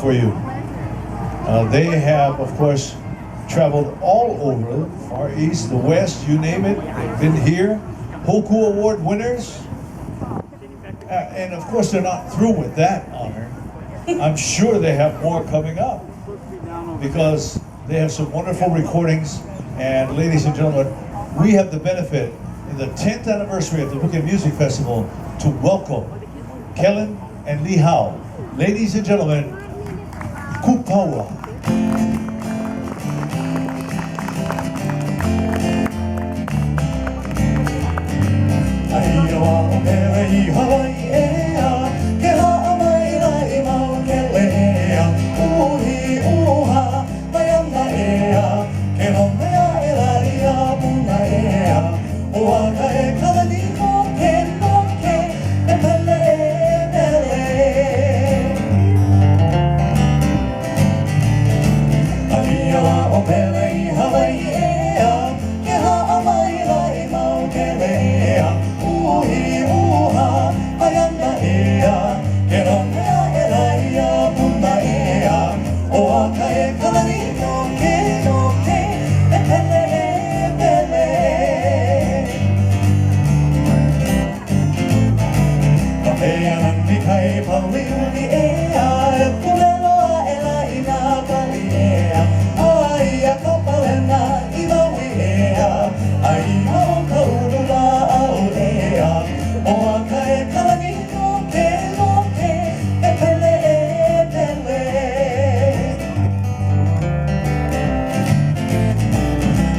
for you. They have, of course, traveled all over, Far East, the West, you name it. They've been here. Hoku Award winners. And of course, they're not through with that honor. I'm sure they have more coming up because they have some wonderful recordings. And ladies and gentlemen, we have the benefit in the 10th anniversary of the Wicked Music Festival to welcome Kellen and Lihau. Ladies and gentlemen, Kupaoa. Pele, Hawai'i, ke mai lai mau Kelle, uhi uha, mayanga ke no mea lai puna oaka kalani no ke, e Pele, Pele. Alia o Pele, Hawai'i, ke mai lai mau Kelle, uhi uha, mayanga ke no mea lai puna oaka kalani no ke, e Pele, Pele. Kapea nani kai pauliuli e puleloa e lai na pali ai a kapalena I maui ai mau kaurula au oaka kalani no ke, e Pele, Pele.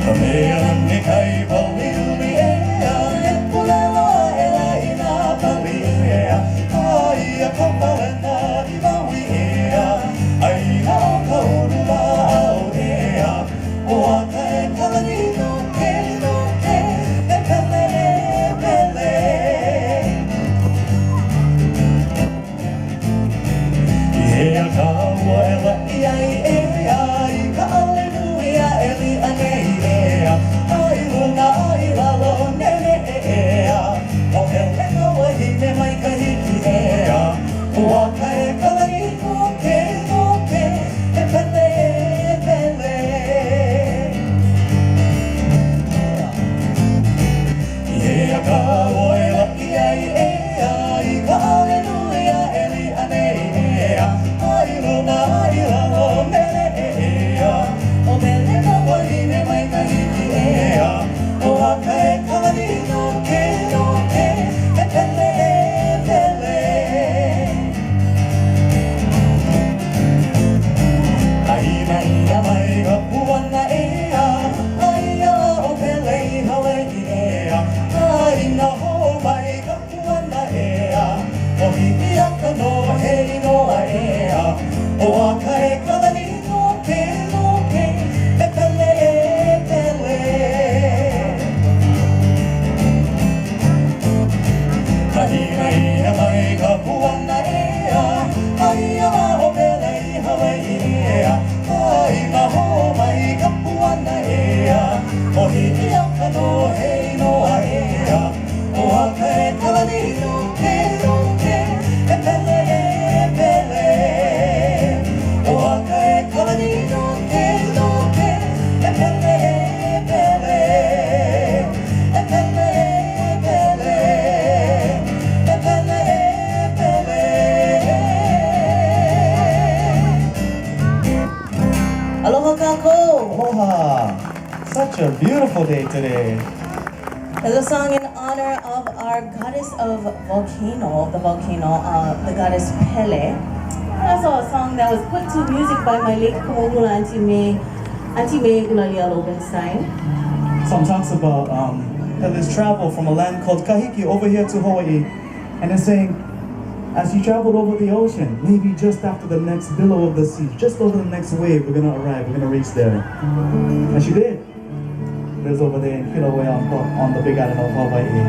Kapea nani kai pauliuli e puleloa e lai na pali ai a kapalena I maui ai mau kaurula au oaka kalani no ke, e Pele, Pele. Ia ka ua e la'i ai ai ka aleluia e li anei ai luna ai lalo nene o hele ka wahine mai ka hiki oaka kalani no ke, e Pele, Pele. Ia ka ua e la'i ai ka aleluia e li anei ai luna ai lalo nene o hele ka wahine mai ka hiki oaka kalani no ke, e Pele, Pele. Aina ia mai ka puana aia o Pele Hawai'i aina ho mai ka puana o hiki aka no hei noa oaka kalani no ke, e Pele, Pele. Aina ia mai ka puana aia o Pele Hawai'i aina ho mai ka puana o hiki aka no hei noa oaka kalani no ke, e Pele, Pele. Oaka kalani no ke, e Pele, Pele. E Pele, Pele. E Pele, Pele. Aloha kako! Aloha! Such a beautiful day today. There's a song in honor of our goddess of volcano, the goddess Pele. Also a song that was put to music by my late Kupaoa Auntie May Ulalia Lobenstein. Song talks about Pele's travel from a land called Kahiki over here to Hawaii, and it's saying, as you traveled over the ocean, maybe just after the next billow of the sea, just over the next wave, we're gonna arrive, we're gonna reach there. And she did. Lives over there in Kilauea on the big island of Hawaii.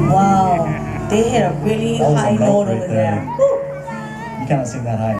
Wow, they hit a really That was a high note note right over there. there. Woo. You cannot sing that high.